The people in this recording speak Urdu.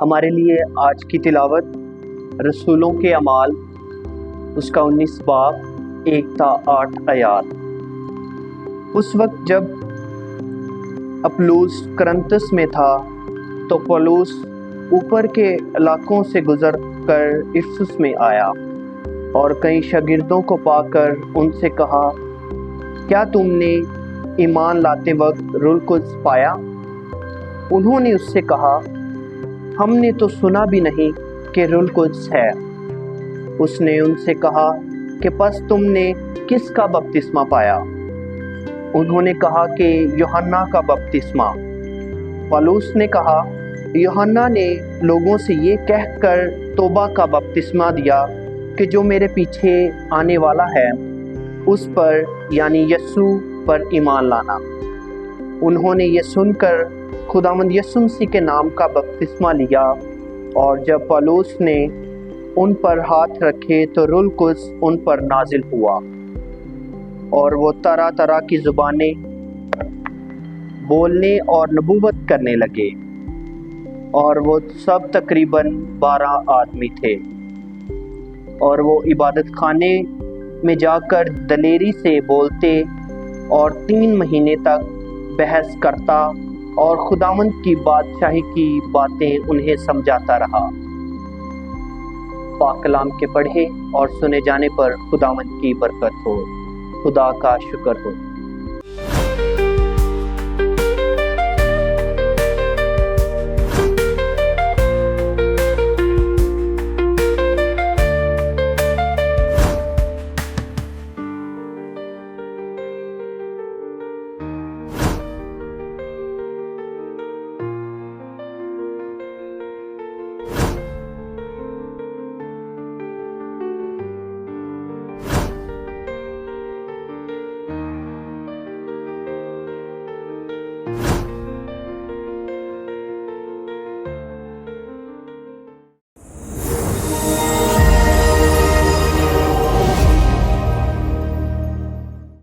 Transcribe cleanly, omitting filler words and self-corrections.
ہمارے لیے آج کی تلاوت رسولوں کے اعمال اس کا 19 باب 1 تا 8 آیات۔ اس وقت جب اپلوس کرنتس میں تھا تو پولس اوپر کے علاقوں سے گزر کر افسس میں آیا اور کئی شاگردوں کو پا کر ان سے کہا، کیا تم نے ایمان لاتے وقت روح القدس پایا؟ انہوں نے اس سے کہا، ہم نے تو سنا بھی نہیں کہ روح القدس ہے۔ اس نے ان سے کہا کہ پس تم نے کس کا بپتسمہ پایا؟ انہوں نے کہا کہ یوحنا کا بپتسمہ۔ پولس نے کہا، یوحنا نے لوگوں سے یہ کہہ کر توبہ کا بپتسمہ دیا کہ جو میرے پیچھے آنے والا ہے اس پر یعنی یسوع پر ایمان لانا۔ انہوں نے یہ سن کر خداوند یسوع مسیح کے نام کا بپتسمہ لیا، اور جب پولس نے ان پر ہاتھ رکھے تو روح القدس ان پر نازل ہوا، اور وہ طرح طرح کی زبانیں بولنے اور نبوت کرنے لگے، اور وہ سب تقریباً 12 آدمی تھے۔ اور وہ عبادت خانے میں جا کر دلیری سے بولتے اور 3 مہینے تک بحث کرتا اور خداوند کی بادشاہی کی باتیں انہیں سمجھاتا رہا۔ پاک کلام کے پڑھے اور سنے جانے پر خداوند کی برکت ہو۔ خدا کا شکر ہو۔